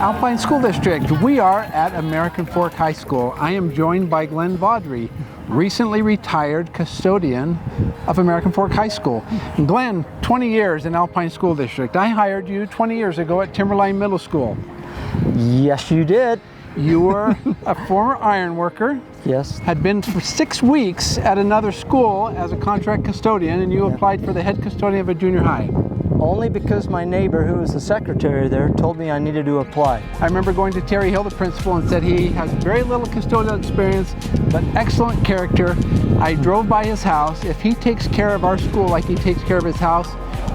Alpine School District. We are at American Fork High School. I am joined by Glenn Vaudry, recently retired custodian of American Fork High School. And Glenn, 20 years in Alpine School District. I hired you 20 years ago at Timberline Middle School. Yes, you did. You were a former iron worker. Yes. Had been for 6 weeks at another school as a contract custodian, and you applied for the head custodian of a junior high. Only because my neighbor, who was the secretary there, told me I needed to apply. I remember going to Terry Hill, the principal, and said he has very little custodial experience, but excellent character. I drove by his house. If he takes care of our school like he takes care of his house,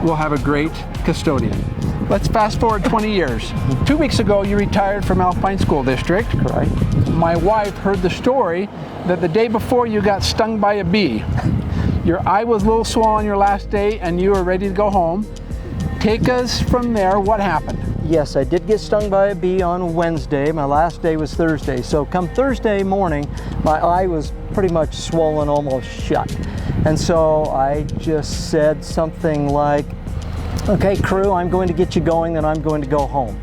we'll have a great custodian. Let's fast forward 20 years. 2 weeks ago, you retired from Alpine School District. Correct. My wife heard the story that the day before you got stung by a bee. Your eye was a little swollen your last day and you were ready to go home. Take us from there. What happened? Yes, I did get stung by a bee on Wednesday. My last day was Thursday. So come Thursday morning, my eye was pretty much swollen, almost shut. And so I just said something like, "Okay, crew, I'm going to get you going, then I'm going to go home."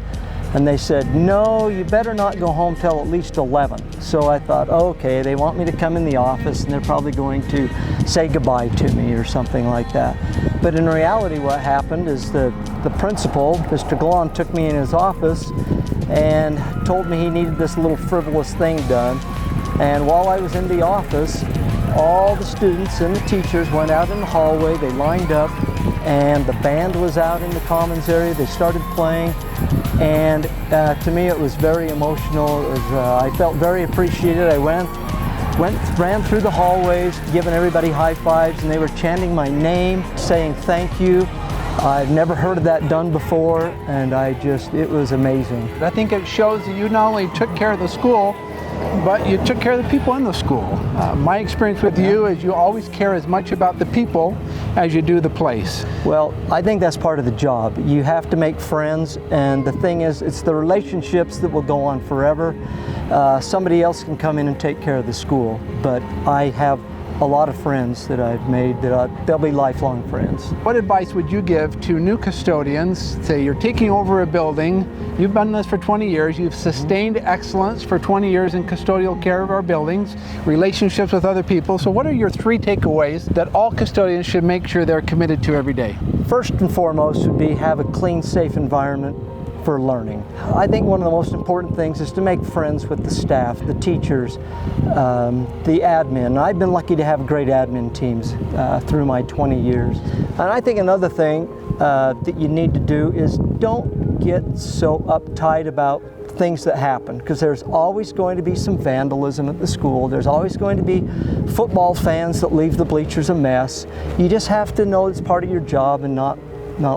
And they said, "No, you better not go home till at least 11. So I thought, okay, they want me to come in the office and they're probably going to say goodbye to me or something like that. But in reality, what happened is the principal, Mr. Glon, took me in his office and told me he needed this little frivolous thing done. And while I was in the office, all the students and the teachers went out in the hallway, they lined up, and the band was out in the commons area. They started playing, and to me it was very emotional. It was, I felt very appreciated. I ran through the hallways, giving everybody high fives, and they were chanting my name, saying thank you. I've never heard of that done before, and it was amazing. I think it shows that you not only took care of the school, but you took care of the people in the school. My experience with you is you always care as much about the people as you do the place. Well, I think that's part of the job. You have to make friends, and the thing is, it's the relationships that will go on forever. Somebody else can come in and take care of the school, but I have a lot of friends that I've made that they'll be lifelong friends. What advice would you give to new custodians? Say you're taking over a building, you've done this for 20 years, you've sustained excellence for 20 years in custodial care of our buildings, relationships with other people. So what are your 3 takeaways that all custodians should make sure they're committed to every day? First and foremost would be have a clean, safe environment for learning. I think one of the most important things is to make friends with the staff, the teachers, the admin. I've been lucky to have great admin teams through my 20 years. And I think another thing that you need to do is don't get so uptight about things that happen, because there's always going to be some vandalism at the school. There's always going to be football fans that leave the bleachers a mess. You just have to know it's part of your job and not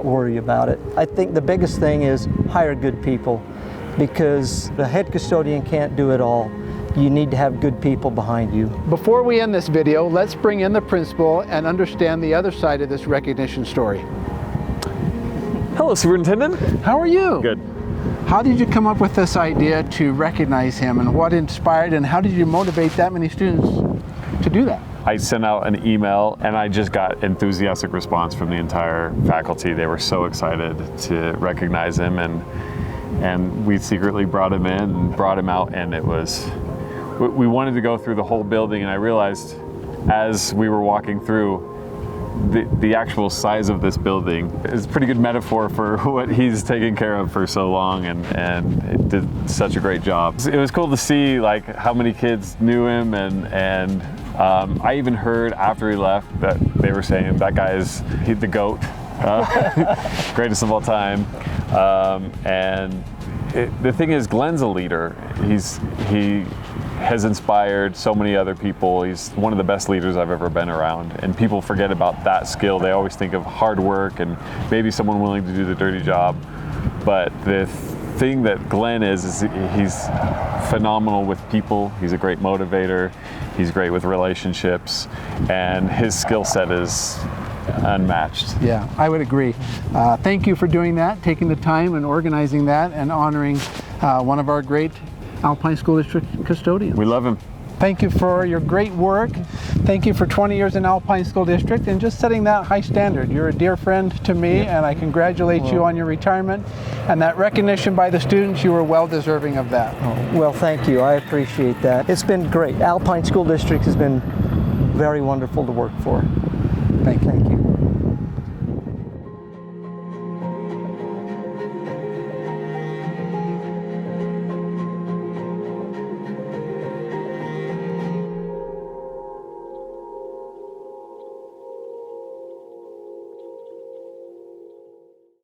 worry about it. I think the biggest thing is hire good people, because the head custodian can't do it all. You need to have good people behind you. Before we end this video, let's bring in the principal and understand the other side of this recognition story. Hello, Superintendent. How are you? Good. How did you come up with this idea to recognize him, and what inspired, and how did you motivate that many students to do that? I sent out an email and I just got enthusiastic response from the entire faculty. They were so excited to recognize him, and we secretly brought him in and brought him out, and we wanted to go through the whole building, and I realized as we were walking through the actual size of this building is a pretty good metaphor for what he's taken care of for so long, and it did such a great job. It was cool to see like how many kids knew him, and I even heard after he left that they were saying that guy is the GOAT, greatest of all time. The thing is, Glenn's a leader. He has inspired so many other people. He's one of the best leaders I've ever been around, and people forget about that skill. They always think of hard work and maybe someone willing to do the dirty job, but the thing that Glenn is he's phenomenal with people. He's a great motivator. He's great with relationships, and his skill set is unmatched. Yeah, I would agree. Thank you for doing that, taking the time and organizing that, and honoring one of our great Alpine School District custodians. We love him. Thank you for your great work. Thank you for 20 years in Alpine School District and just setting that high standard. You're a dear friend to me, and I congratulate you on your retirement. And that recognition by the students, you were well deserving of that. Well, thank you. I appreciate that. It's been great. Alpine School District has been very wonderful to work for. Thank you. Thank you.